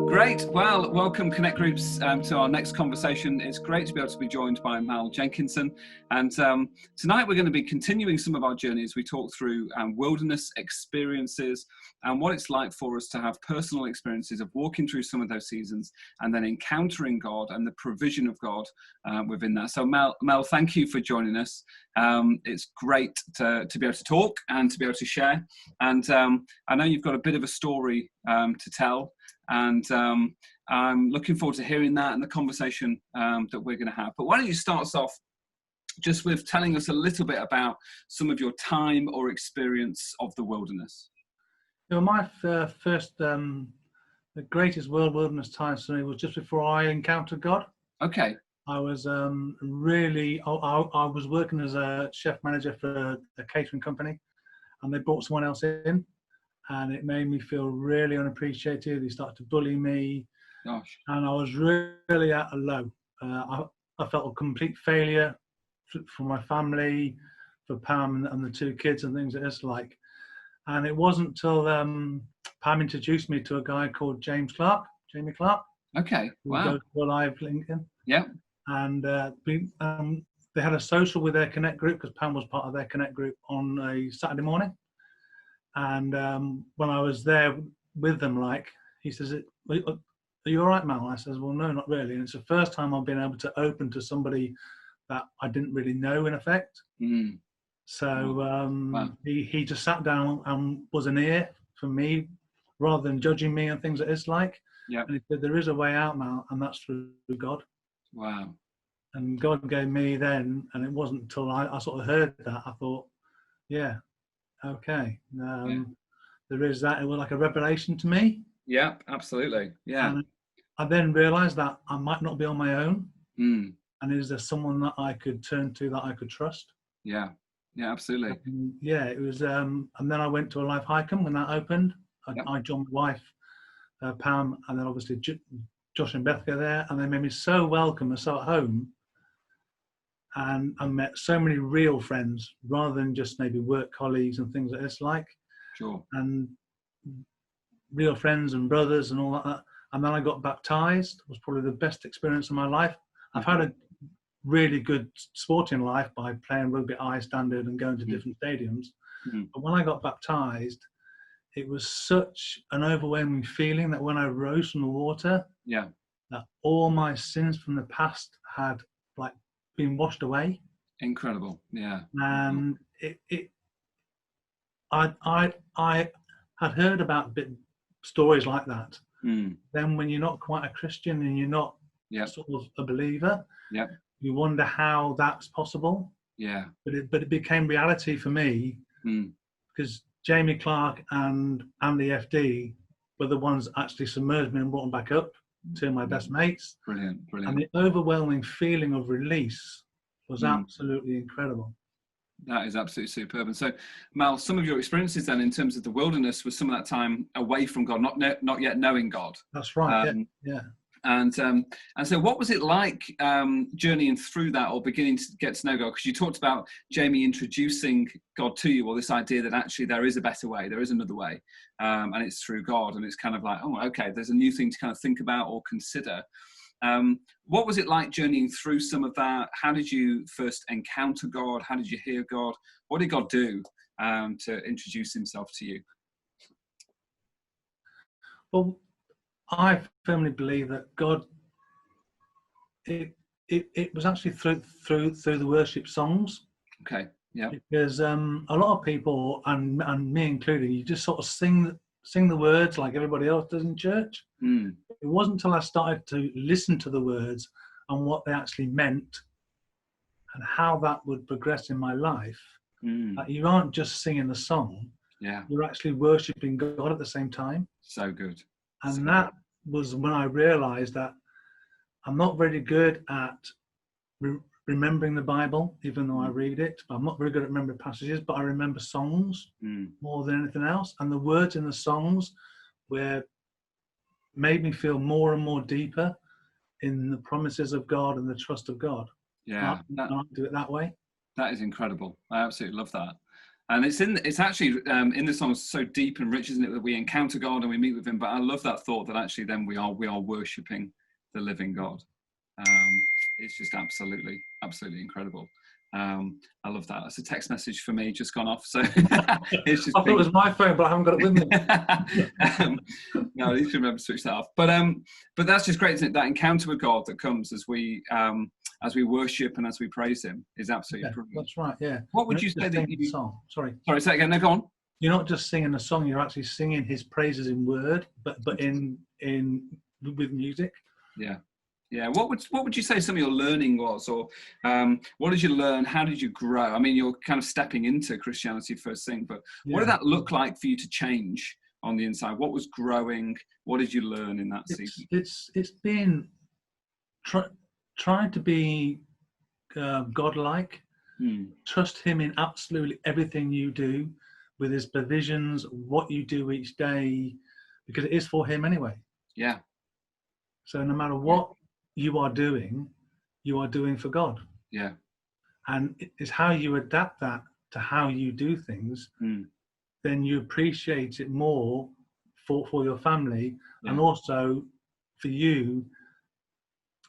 Great. Well, welcome Connect Groups to our next conversation. It's great to be able to be joined by Mal Jenkinson. And tonight we're going to be continuing some of our journey as we talk through wilderness experiences and what it's like for us to have personal experiences of walking through some of those seasons and then encountering God and the provision of God within that. So Mel, thank you for joining us. It's great to be able to talk and to be able to share. And I know you've got a bit of a story to tell. And I'm looking forward to hearing that and the conversation that we're going to have. But why don't you start us off just with telling us a little bit about some of your time or experience of the wilderness? My first, the greatest wilderness time for me was just before I encountered God. Okay. I was I was working as a chef manager for a catering company, and they brought someone else in. And it made me feel really unappreciated. He started to bully me. Gosh. And I was really at a low. I felt a complete failure for my family, for Pam and the two kids and things it's like. And it wasn't till Pam introduced me to a guy called Jamie Clark. Okay, wow. Who goes to Live LinkedIn. Yeah. And they had a social with their Connect group, because Pam was part of their Connect group, on a Saturday morning. And when I was there with them, he says, "Are you all right, Mal?" I says, "Well, no, not really." And it's the first time I've been able to open to somebody that I didn't really know, in effect. Mm. So Wow. he just sat down and was an ear for me, rather than judging me and things that it's like. Yeah. And he said, "There is a way out, Mal, and that's through God." Wow. And God gave me then, and it wasn't until I sort of heard that, I thought, yeah. Okay. There is that. It was like a revelation to me. Yeah, absolutely. Yeah. And I then realized that I might not be on my own. Mm. And is there someone that I could turn to, that I could trust? Yeah. Yeah, absolutely. And it was. And then I went to a Life Highcombe when that opened. I joined my wife, Pam, and then obviously Josh and Beth go there, and they made me so welcome and so at home. And I met so many real friends, rather than just maybe work colleagues and things that it's like. Sure. And real friends and brothers and all that. And then I got baptized. It was probably the best experience of my life. I've had a really good sporting life by playing rugby at high standard and going to different stadiums. But when I got baptized, it was such an overwhelming feeling that when I rose from the water, that all my sins from the past had been washed away. Incredible. Yeah. And I had heard about stories like that. Then when you're not quite a Christian and you're not sort of a believer, you wonder how that's possible. Yeah. But it became reality for me, because Jamie Clark and Andy FD were the ones that actually submerged me and brought them back up, two of my best mates. Brilliant. And the overwhelming feeling of release was absolutely incredible. That is absolutely superb. And so, Mal, some of your experiences then in terms of the wilderness was some of that time away from God, not yet knowing God. That's right. Yeah. And so, what was it like journeying through that, or beginning to get to know God? Because you talked about Jamie introducing God to you, or this idea that actually there is a better way, there is another way, and it's through God. And it's kind of like, oh, okay, there's a new thing to kind of think about or consider. What was it like journeying through some of that? How did you first encounter God? How did you hear God? What did God do to introduce himself to you? Well, I firmly believe that God, it was actually through the worship songs. Okay. Yeah. Because a lot of people, and me included, you just sort of sing the words like everybody else does in church. It wasn't until I started to listen to the words and what they actually meant and how that would progress in my life, that you aren't just singing the song, you're actually worshipping God at the same time. So good. And that was when I realized that I'm not very good at remembering the Bible, even though I read it. I'm not very good at remembering passages, but I remember songs more than anything else. And the words in the songs made me feel more and more deeper in the promises of God and the trust of God. Yeah. I do it that way. That is incredible. I absolutely love that. And it's actually in the song so deep and rich, isn't it, that we encounter God and we meet with him. But I love that thought that actually then we are worshiping the living God. It's just absolutely incredible. I love that. It's a text message for me just gone off. So it's just I thought it was my phone, but I haven't got it with me. No, you should remember to switch that off. But that's just great, isn't it? That encounter with God that comes as we worship and as we praise him is absolutely brilliant. That's right. Yeah. What would you say that you song? Sorry, say that again. No, go on. You're not just singing a song; you're actually singing his praises in word, but in with music. Yeah. Yeah. What would you say some of your learning was, or what did you learn? How did you grow? I mean, you're kind of stepping into Christianity first thing, but what did that look like for you to change on the inside? What was growing? What did you learn in that season? It's been trying to be godlike. Trust him in absolutely everything you do, with his provisions, what you do each day, because it is for him anyway. Yeah. So no matter what you are doing for God. Yeah. And it's how you adapt that to how you do things, then you appreciate it more for your family, and also for you,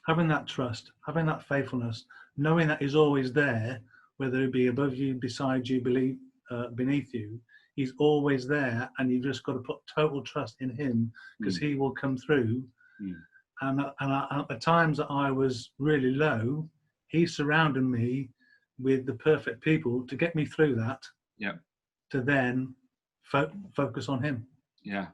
having that trust, having that faithfulness, knowing that he's always there, whether it be above you, beside you, beneath you, he's always there, and you've just got to put total trust in him, because he will come through. And at the times that I was really low, he surrounded me with the perfect people to get me through that. Yeah. To then focus on him. Yeah.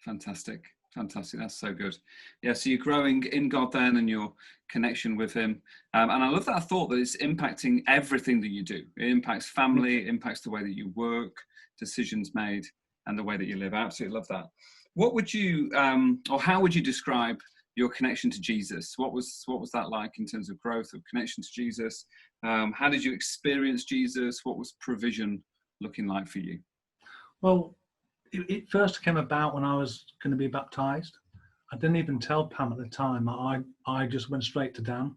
Fantastic. That's so good. Yeah. So you're growing in God then, and your connection with him. And I love that thought that it's impacting everything that you do. It impacts family, it impacts the way that you work, decisions made, and the way that you live. I absolutely love that. What would you, or how would you describe your connection to Jesus? What was that like in terms of growth of connection to Jesus? How did you experience Jesus? What was provision looking like for you? Well, it first came about when I was going to be baptized. I didn't even tell Pam at the time. I just went straight to Dan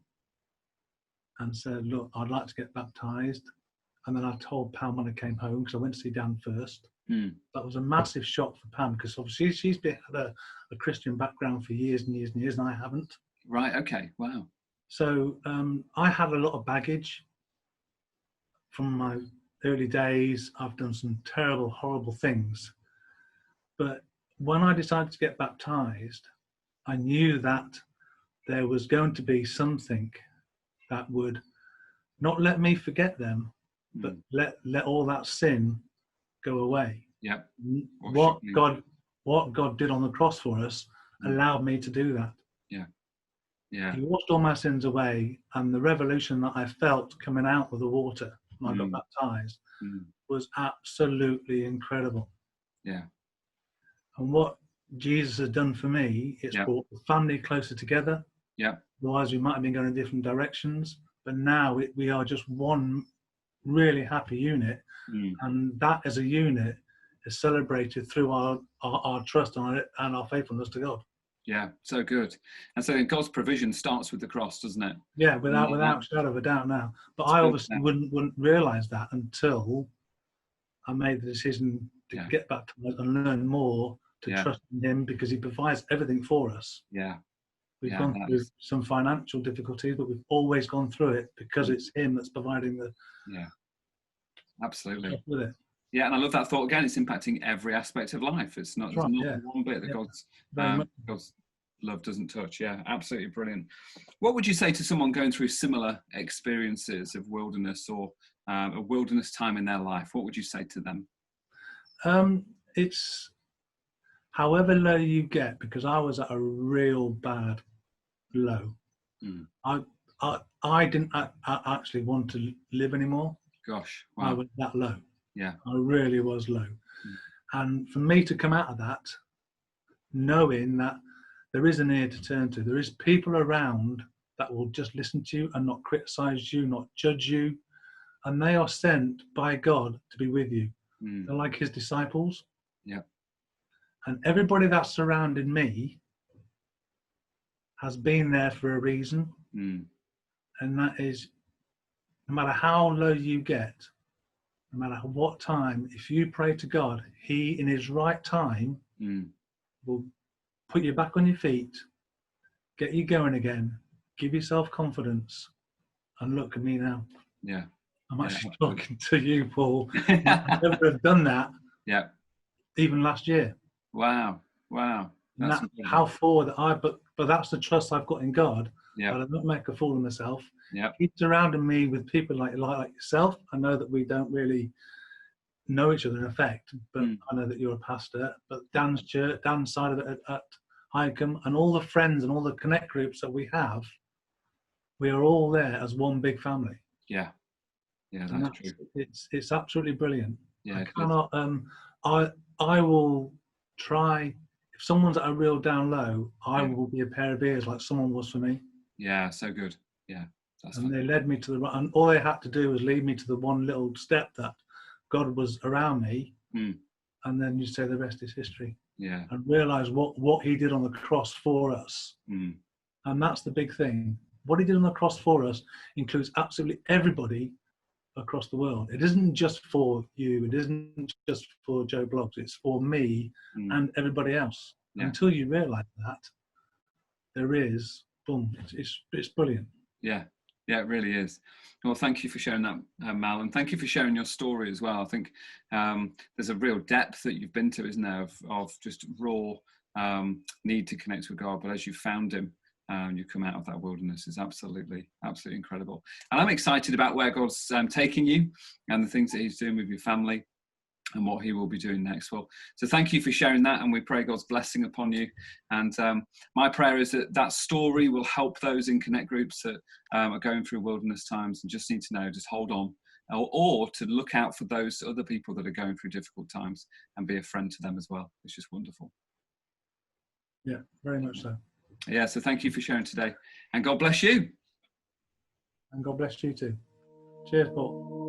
and said, look, I'd like to get baptized. And then I told Pam when I came home, because I went to see Dan first. That was a massive shock for Pam, because obviously she's had a Christian background for years and years and years, and I haven't. Right. Okay. Wow. So I had a lot of baggage from my early days. I've done some terrible, horrible things. But when I decided to get baptized, I knew that there was going to be something that would not let me forget them, but let all that sin go away. Yeah. What God did on the cross for us allowed me to do that. Yeah. Yeah. He washed all my sins away, and the revolution that I felt coming out of the water when I got baptized was absolutely incredible. Yeah. And what Jesus has done for me, it's brought the family closer together. Yeah. Otherwise, we might have been going in different directions. But now we are just one really happy unit. And that as a unit is celebrated through our trust on it and our faithfulness to God. Yeah, so good. And so God's provision starts with the cross, doesn't it? Yeah, without shadow of a doubt now. But I obviously wouldn't realise that until I made the decision to get baptized and learn more to trust in him, because he provides everything for us. Yeah. We've gone through some financial difficulties, but we've always gone through it because it's him that's providing the... Yeah, absolutely. With it. Yeah, and I love that thought. Again, it's impacting every aspect of life. It's not, there's not one bit that God's love doesn't touch. Yeah, absolutely brilliant. What would you say to someone going through similar experiences of wilderness, or a wilderness time in their life? What would you say to them? It's however low you get, because I was at a real bad low. I didn't actually want to live anymore. Gosh, wow. I was that low. Yeah, I really was low. And for me to come out of that, knowing that there is an ear to turn to, there is people around that will just listen to you and not criticize you, not judge you, and they are sent by God to be with you. They're like his disciples. Yeah. And everybody that surrounded me has been there for a reason. And that is, no matter how low you get, no matter what time, if you pray to God, He in His right time will put you back on your feet, get you going again, give yourself confidence, and look at me now. Yeah. I'm Yeah, actually absolutely. talking to you, Paul. I never have done that Yeah. even last year. Wow. Wow. And That's that's incredible. how forward but that's the trust I've got in God. Yeah. That I don't make a fool of myself. Yeah. He's surrounding me with people like yourself. I know that we don't really know each other in effect, but I know that you're a pastor. But Dan's church, Dan's side of it at Highcombe, and all the friends and all the connect groups that we have, we are all there as one big family. Yeah. Yeah, And that's true. it's absolutely brilliant. Yeah, I it is. cannot I will try, if someone's at a real down low, I will be a pair of ears like someone was for me. Yeah, so good. Yeah. That's And they led me to the right, and all they had to do was lead me to the one little step that God was around me, and then you say the rest is history. Yeah. And realize what He did on the cross for us. And that's the big thing. What He did on the cross for us includes absolutely everybody across the world. It isn't just for you. It isn't just for Joe Bloggs. It's for me and everybody else. Yeah. Until you realize that, there is, boom, it's brilliant. Yeah. Yeah, it really is. Well, thank you for sharing that, Mal, and thank you for sharing your story as well. I think there's a real depth that you've been to, isn't there, of just raw need to connect with God. But as you found Him, you come out of that wilderness is absolutely incredible. And I'm excited about where God's taking you and the things that He's doing with your family and what He will be doing next. Well, so thank you for sharing that, and we pray God's blessing upon you. And my prayer is that story will help those in connect groups that are going through wilderness times and just need to know, just hold on, or to look out for those other people that are going through difficult times and be a friend to them as well. It's just wonderful. Yeah, very much so. Yeah, so thank you for sharing today, and God bless you. And God bless you too. Cheers, Paul.